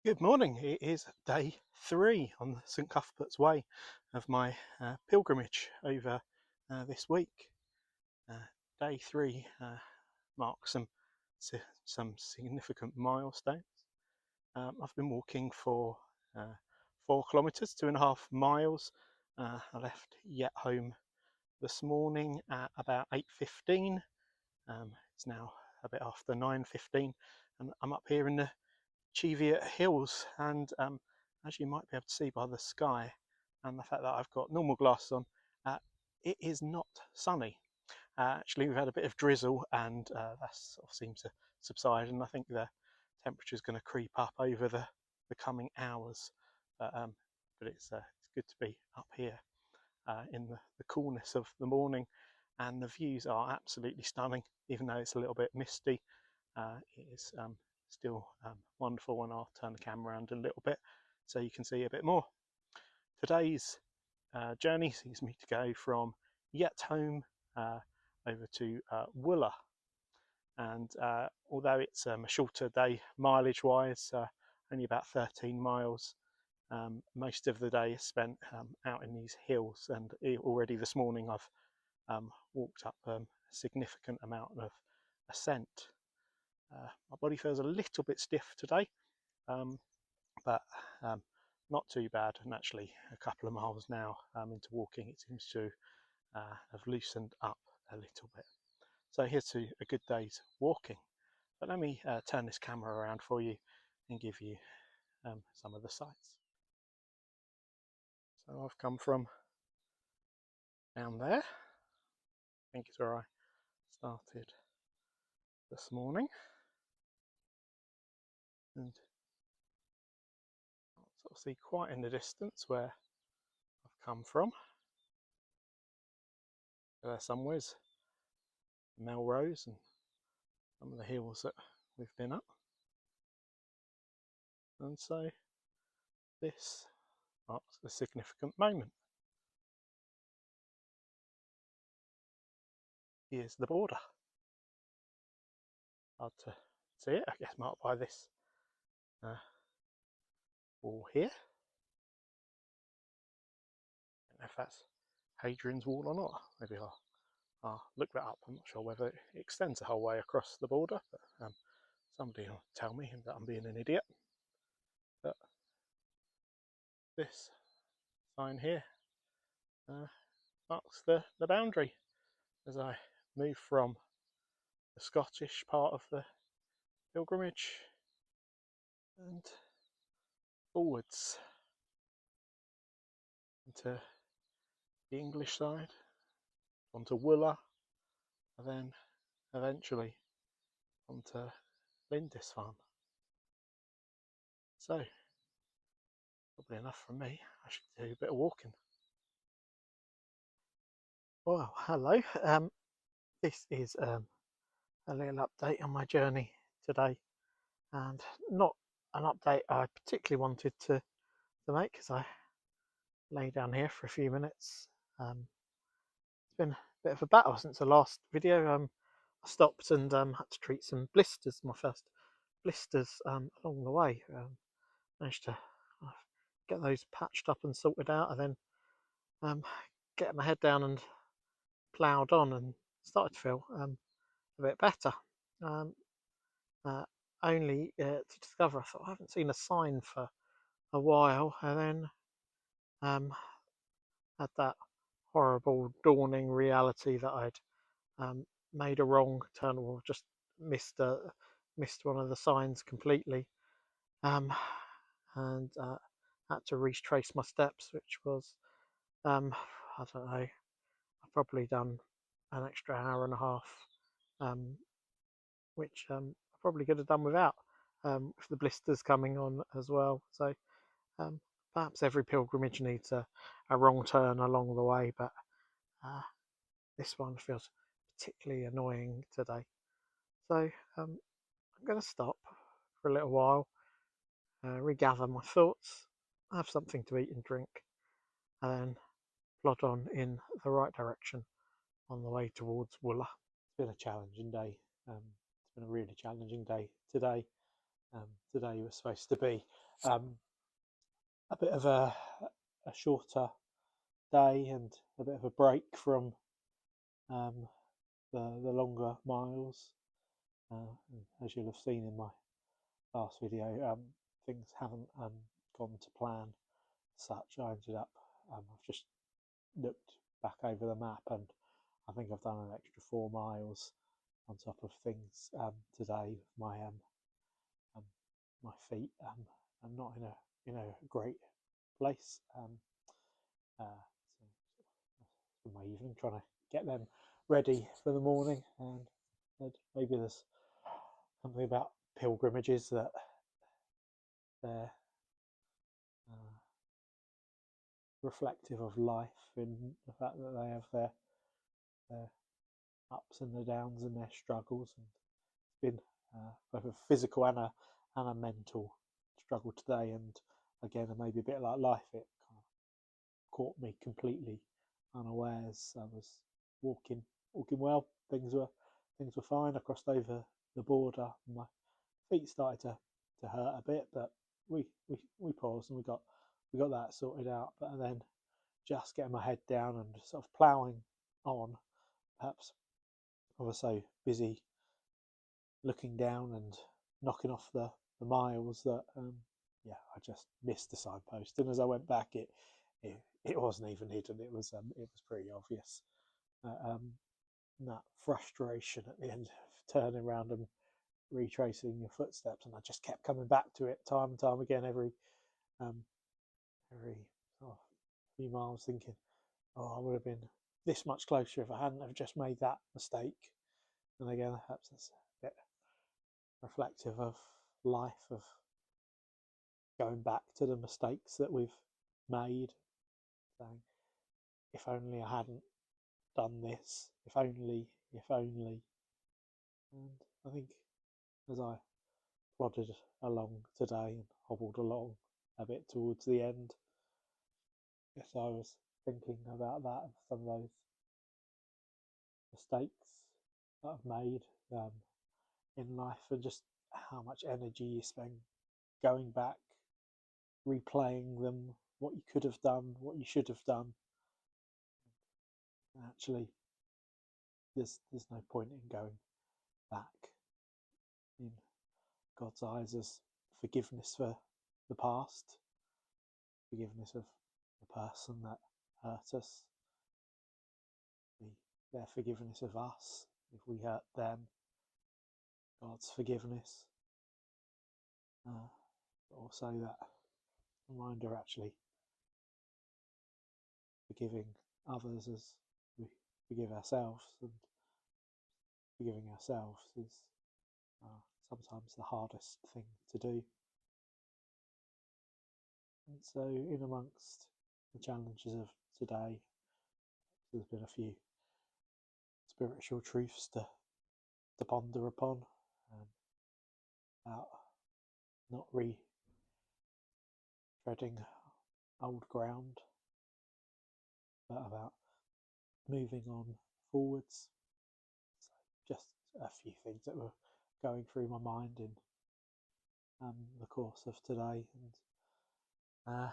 Good morning. It is day 3 on St Cuthbert's Way of my pilgrimage over this week. Day 3 marks some significant milestones. I've been walking for 4 kilometres, 2.5 miles. I left Yet home this morning at about 8:15. It's now a bit after 9:15, and I'm up here in the Cheviot Hills, and as you might be able to see by the sky and the fact that I've got normal glasses on, it is not sunny. Actually, we've had a bit of drizzle, and that sort of seems to subside, and I think the temperature is going to creep up over the coming hours. But it's good to be up here in the coolness of the morning, and the views are absolutely stunning, even though it's a little bit misty. It is still wonderful, and I'll turn the camera around a little bit so you can see a bit more. Today's journey sees me to go from Yet home over to Wooler, and although it's a shorter day mileage wise, only about 13 miles, most of the day is spent out in these hills, and already this morning I've walked up a significant amount of ascent. My body feels a little bit stiff today, but not too bad, and actually a couple of miles now into walking, it seems to have loosened up a little bit. So here's to a good day's walking. But let me turn this camera around for you and give you some of the sights. So I've come from down there, I think it's where I started this morning, and I'll sort of see quite in the distance where I've come from. There somewhere's Melrose and some of the hills that we've been up, and so this marks a significant moment. Here's the border. Hard to see it, I guess, marked by this wall here. I don't know if that's Hadrian's Wall or not. Maybe I'll look that up. I'm not sure whether it extends the whole way across the border, but somebody will tell me that I'm being an idiot. But this sign here marks the boundary as I move from the Scottish part of the pilgrimage and forwards into the English side, onto Wooler, and then eventually onto Lindisfarne. So, probably enough from me. I should do a bit of walking. Well, hello. This is a little update on my journey today, and not an update I particularly wanted to make, because I lay down here for a few minutes. It's been a bit of a battle since the last video. I stopped and had to treat some blisters, my first blisters along the way. Managed to get those patched up and sorted out, and then get my head down and ploughed on, and started to feel a bit better. Only to discover, I thought, I haven't seen a sign for a while, and then had that horrible dawning reality that I'd made a wrong turn, or just missed one of the signs completely, and had to retrace my steps, which was I don't know, I've probably done an extra hour and a half, which I probably could have done without, with the blisters coming on as well. So perhaps every pilgrimage needs a wrong turn along the way, but this one feels particularly annoying today. So I'm going to stop for a little while, regather my thoughts, have something to eat and drink, and then plod on in the right direction on the way towards Wooler. It's been a challenging day. It's been a really challenging day today. Today was supposed to be a bit of a shorter day and a bit of a break from the longer miles. As you'll have seen in my last video, things haven't gone to plan such. I ended up, I've just looked back over the map and I think I've done an extra 4 miles on top of things today. My my feet are not in a great place. So my evening trying to get them ready for the morning, and maybe there's something about pilgrimages that they're reflective of life in the fact that they have their ups and their downs and their struggles, and it's been both a physical and a mental struggle today. And again, maybe a bit like life, it kind of caught me completely unawares. I was walking well, things were fine. I crossed over the border, my feet started to hurt a bit, but we paused and we got that sorted out. But then just getting my head down and sort of ploughing on, perhaps I was so busy looking down and knocking off the miles that I just missed the signpost. And as I went back, it wasn't even hidden. It was pretty obvious. That frustration at the end of turning around and retracing your footsteps, and I just kept coming back to it time and time again, every few miles, thinking, I would have been this much closer if I hadn't have just made that mistake. And again, perhaps that's a bit reflective of life, of going back to the mistakes that we've made, saying, if only I hadn't done this, if only. And I think as I plodded along today and hobbled along a bit towards the end, yes, I was thinking about that, of some of those mistakes that I've made in life, and just how much energy you spend going back, replaying them, what you could have done, what you should have done. And actually, there's no point in going back. In God's eyes, as forgiveness for the past, forgiveness of the person that hurt us, their forgiveness of us if we hurt them, God's forgiveness, but also that reminder, actually forgiving others as we forgive ourselves, and forgiving ourselves is sometimes the hardest thing to do. And so, in amongst the challenges of today, there's been a few spiritual truths to ponder upon, about not treading old ground, but about moving on forwards. So just a few things that were going through my mind in the course of today, and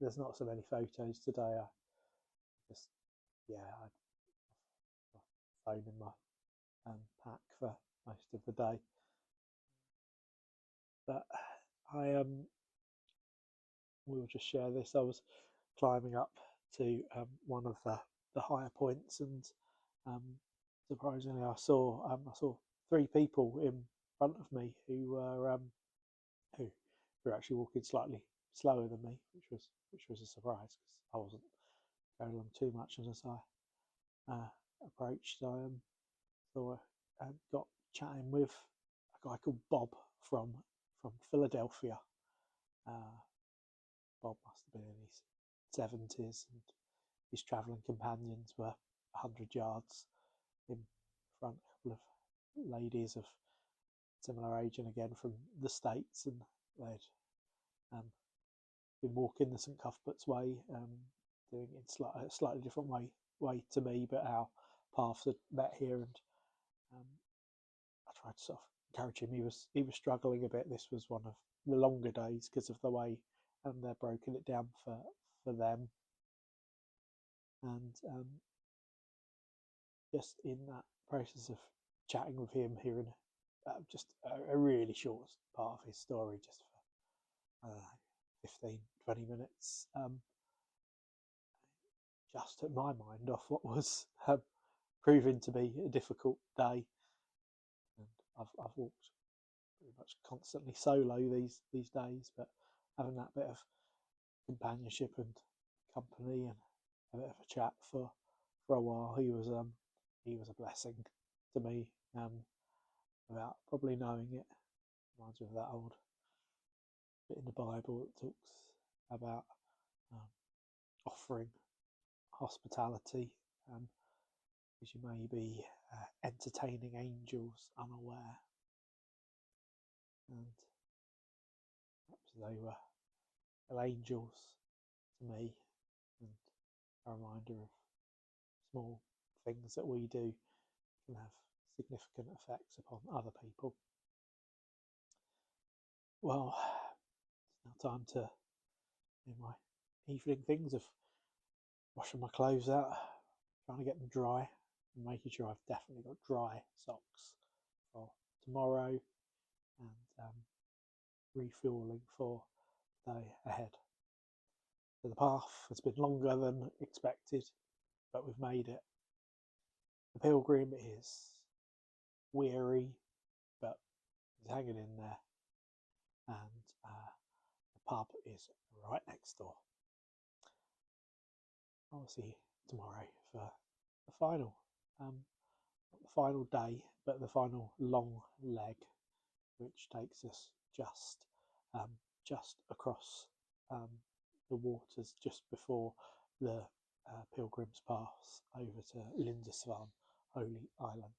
there's not so many photos today. I just I phone in my pack for most of the day, but I will just share this. I was climbing up to one of the higher points, and surprisingly, I saw 3 people in front of me who were actually walking slightly slower than me, which was a surprise because I wasn't going along too much. And as I approached, I got chatting with a guy called Bob from Philadelphia. Bob must have been in his 70s, and his travelling companions were 100 yards in front. A couple of ladies of similar age, and again from the States, and they'd been walking the St Cuthbert's Way, doing it in a slightly different way to me, but our paths had met here, and I tried to sort of encourage him. He was struggling a bit. This was one of the longer days because of the way they're broken it down for them. And just in that process of chatting with him, hearing just a really short part of his story, just for 15, 20 minutes, just took my mind off what was proving to be a difficult day. And I've walked pretty much constantly solo these days, but having that bit of companionship and company and a bit of a chat for a while, he was a blessing to me. Without probably knowing it, reminds me of that old bit in the Bible that talks about offering hospitality, because you may be entertaining angels unaware, and perhaps they were angels to me, and a reminder of small things that we do can have significant effects upon other people. Well, it's now time to do my evening things of washing my clothes out, trying to get them dry, and making sure I've definitely got dry socks for tomorrow, and refueling for the day ahead. So the path has been longer than expected, but we've made it. The pilgrim is weary, but he's hanging in there, and the pub is right next door. I'll see you tomorrow for the final, not the final day, but the final long leg, which takes us just across the waters just before the pilgrims pass over to Lindisfarne, Holy Island.